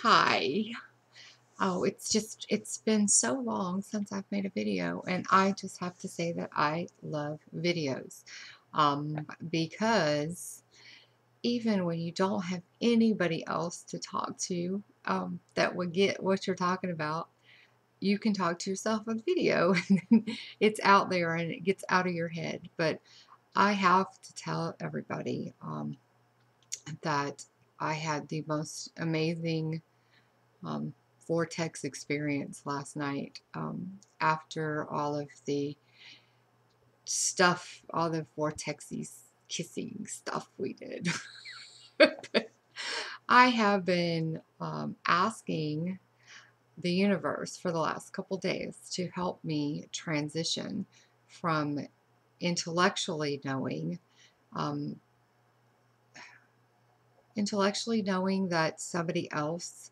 Hi. Oh, it's been so long since I've made a video, and I just have to say that I love videos. Because even when you don't have anybody else to talk to, that would get what you're talking about, you can talk to yourself with video, and then it's out there and it gets out of your head. But I have to tell everybody, that I had the most amazing um, Vortex Experience last night, after all of the stuff, all the vortexy kissing stuff we did. I have been asking the universe for the last couple days to help me transition from intellectually knowing, um, that somebody else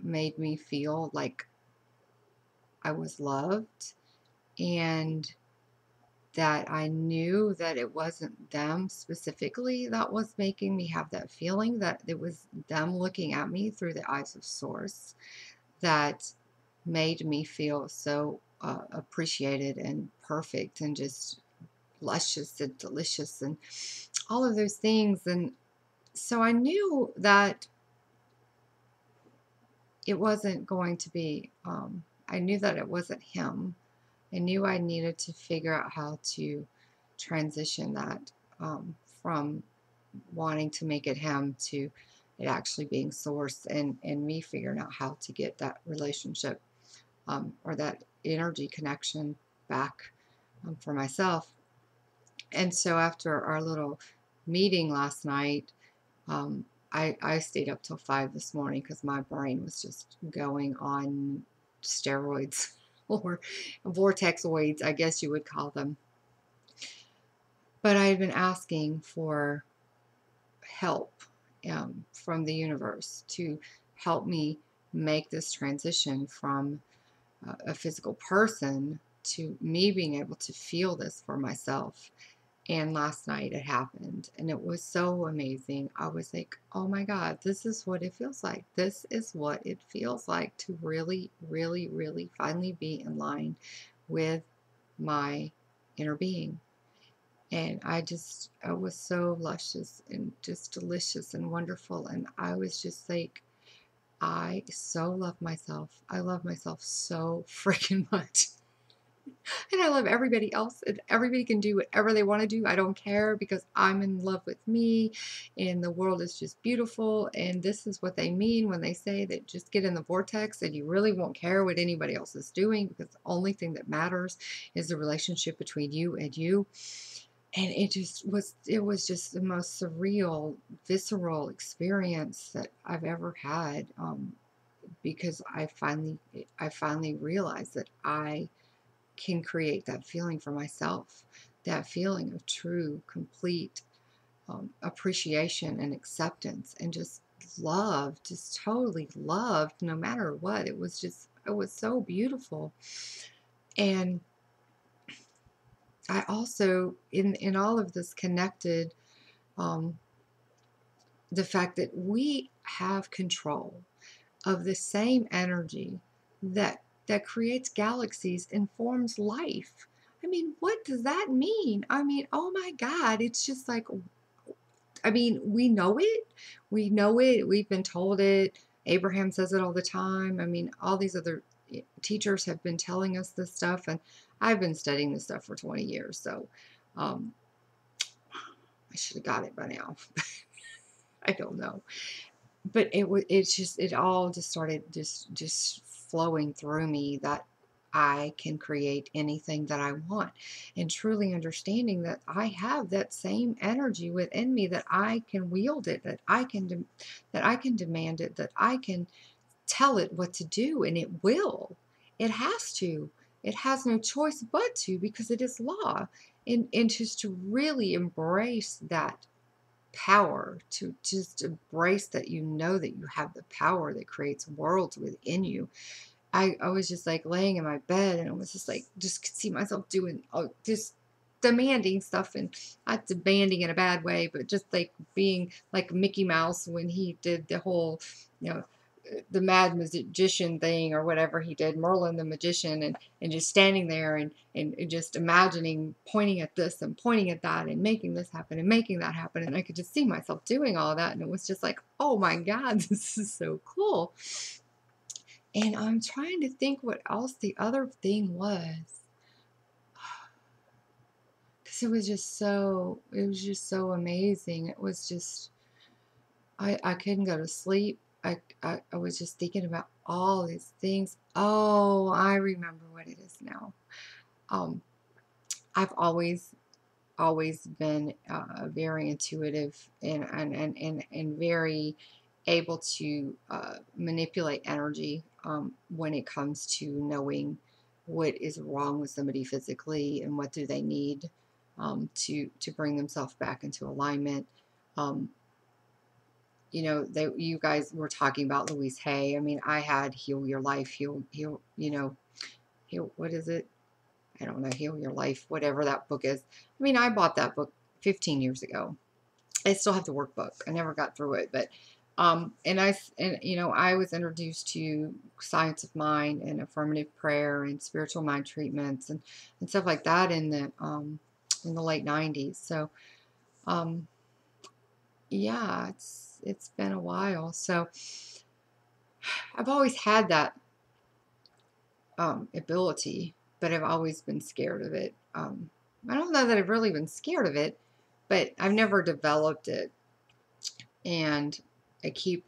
made me feel like I was loved, and that I knew that it wasn't them specifically that was making me have that feeling, that it was them looking at me through the eyes of Source that made me feel so appreciated and perfect and just luscious and delicious and all of those things. And so I knew that it wasn't going to be, I knew that it wasn't him. I knew I needed to figure out how to transition that, from wanting to make it him to it actually being Source, and me figuring out how to get that relationship, or that energy connection back, for myself. And so after our little meeting last night, I stayed up till 5 this morning because my brain was just going on steroids or vortexoids, I guess you would call them. But I had been asking for help, from the universe to help me make this transition from a physical person to me being able to feel this for myself. And last night it happened, and it was so amazing. I was like, oh my God, this is what it feels like. This is what it feels like to really, really, really finally be in line with my inner being. And I was so luscious and just delicious and wonderful. And I was just like, I so love myself. I love myself so freaking much. And I love everybody else. And everybody can do whatever they want to do. I don't care because I'm in love with me and the world is just beautiful. And this is what they mean when they say that just get in the vortex and you really won't care what anybody else is doing, because the only thing that matters is the relationship between you and you. And it was just the most surreal, visceral experience that I've ever had. Because I finally realized that I can create that feeling for myself, that feeling of true, complete appreciation and acceptance and just love, just totally loved no matter what. It was so beautiful. And I also, in all of this, connected um, the fact that we have control of the same energy that creates galaxies and forms life. I mean, what does that mean? I mean, oh my God, it's just like, I mean, we know it. We know it. We've been told it. Abraham says it all the time. I mean, all these other teachers have been telling us this stuff, and I've been studying this stuff for 20 years. So um, I should have got it by now. I don't know. But it all just started just flowing through me that I can create anything that I want, and truly understanding that I have that same energy within me, that I can wield it, that I can demand it, that I can tell it what to do, and it will. It has to. It has no choice but to, because it is law. And just to really embrace that power, to just embrace that, you know, that you have the power that creates worlds within you. I was just like laying in my bed, and I was just like, just could see myself doing, just demanding stuff, and not demanding in a bad way, but just like being like Mickey Mouse when he did the whole, you know, the mad magician thing or whatever he did, Merlin the magician, and just standing there and just imagining pointing at this and pointing at that and making this happen and making that happen. And I could just see myself doing all that. And it was just like, oh my God, this is so cool. And I'm trying to think what else the other thing was. Because it was just so amazing. It was just, I couldn't go to sleep. I was just thinking about all these things. Oh, I remember what it is now. Um, I've always been very intuitive and very able to manipulate energy when it comes to knowing what is wrong with somebody physically and what do they need to bring themselves back into alignment. Um, you guys were talking about Louise Hay. I mean, I had Heal Your Life, heal, what is it? I don't know, Heal Your Life, whatever that book is. I mean, I bought that book 15 years ago. I still have the workbook. I never got through it, but I was introduced to science of mind and affirmative prayer and spiritual mind treatments and stuff like that in the late 90s. So um, yeah, it's been a while. So I've always had that ability, but I've always been scared of it. I don't know that I've really been scared of it, but I've never developed it. And I keep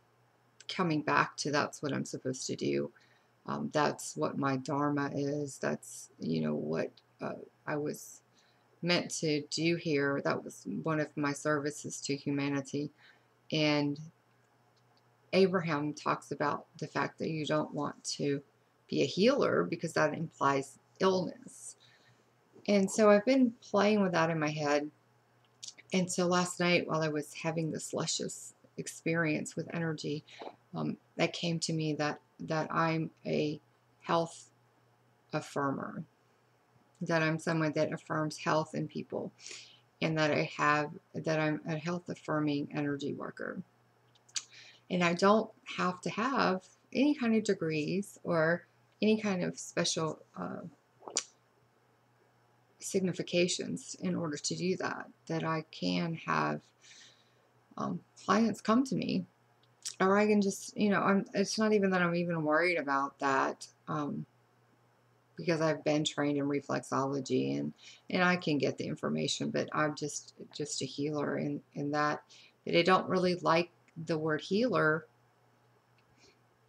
coming back to that's what I'm supposed to do. That's what my dharma is. That's, what I was meant to do here. That was one of my services to humanity. And Abraham talks about the fact that you don't want to be a healer because that implies illness. And so I've been playing with that in my head. And so last night, while I was having this luscious experience with energy, that came to me that I'm a health affirmer, that I'm someone that affirms health in people, and that I'm a health affirming energy worker. And I don't have to have any kind of degrees or any kind of special significations in order to do that. That I can have clients come to me, or I can just, it's not even that I'm even worried about that, because I've been trained in reflexology and I can get the information, but I'm just a healer in that. But I don't really like the word healer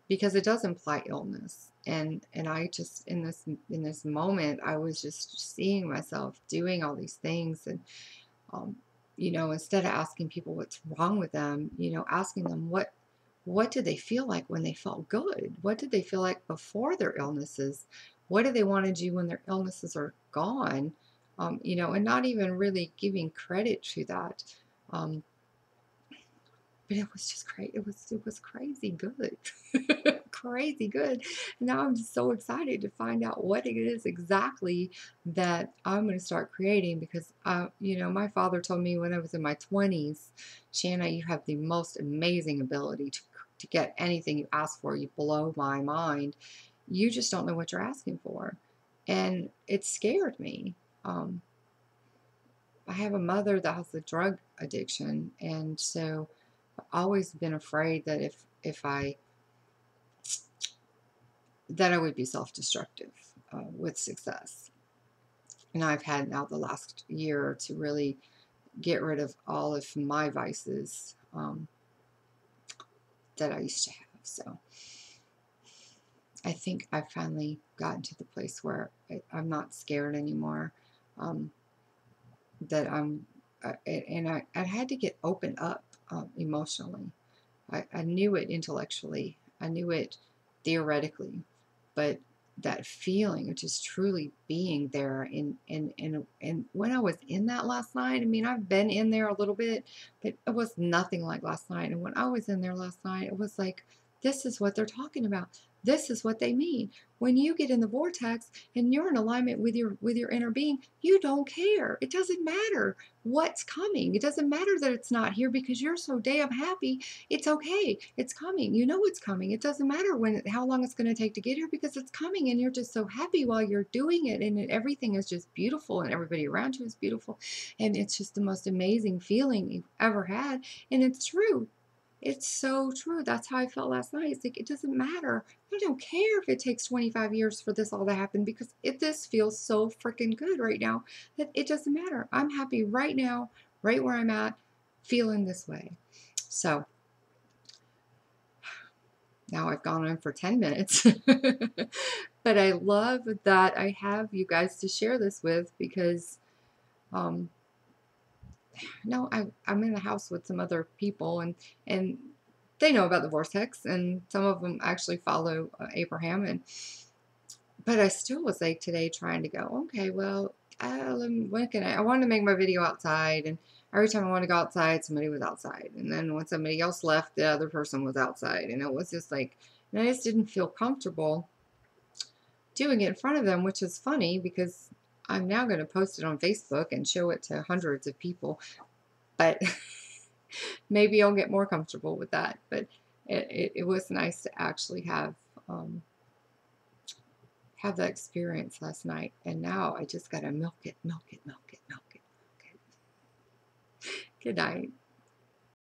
because it does imply illness. And I just in this moment I was just seeing myself doing all these things and instead of asking people what's wrong with them, asking them what did they feel like when they felt good? What did they feel like before their illnesses? What do they want to do when their illnesses are gone? And not even really giving credit to that. But it was just crazy. It was crazy good, crazy good. And now I'm just so excited to find out what it is exactly that I'm going to start creating because, my father told me when I was in my 20s, Shanna, you have the most amazing ability to get anything you ask for. You blow my mind. You just don't know what you're asking for. And it scared me. I have a mother that has a drug addiction. And so I've always been afraid that that I would be self-destructive with success. And I've had now the last year to really get rid of all of my vices that I used to have. So I think I've finally gotten to the place where I'm not scared anymore. That I'm, and I had to get opened up emotionally. I knew it intellectually. I knew it theoretically, but that feeling of just truly being there and when I was in that last night, I mean, I've been in there a little bit, but it was nothing like last night. And when I was in there last night, it was like this is what they're talking about. This is what they mean. When you get in the vortex and you're in alignment with your inner being, you don't care. It doesn't matter what's coming. It doesn't matter that it's not here because you're so damn happy. It's okay. It's coming. You know it's coming. It doesn't matter how long it's going to take to get here because it's coming, and you're just so happy while you're doing it, and everything is just beautiful, and everybody around you is beautiful, and it's just the most amazing feeling you've ever had. And it's true. It's so true. That's how I felt last night. It's like, it doesn't matter. I don't care if it takes 25 years for this all to happen because this feels so freaking good right now that it doesn't matter. I'm happy right now, right where I'm at, feeling this way. So now I've gone on for 10 minutes. But I love that I have you guys to share this with because um, no, I'm in the house with some other people, and they know about the vortex, and some of them actually follow Abraham, but I still was like today trying to go, okay, well, when can I wanted to make my video outside, and every time I wanted to go outside, somebody was outside, and then when somebody else left, the other person was outside, and it was just like, and I just didn't feel comfortable doing it in front of them, which is funny because I'm now going to post it on Facebook and show it to hundreds of people, but maybe I'll get more comfortable with that. But it was nice to actually have that experience last night. And now I just got to milk it, milk it, milk it, milk it, milk it. Good night.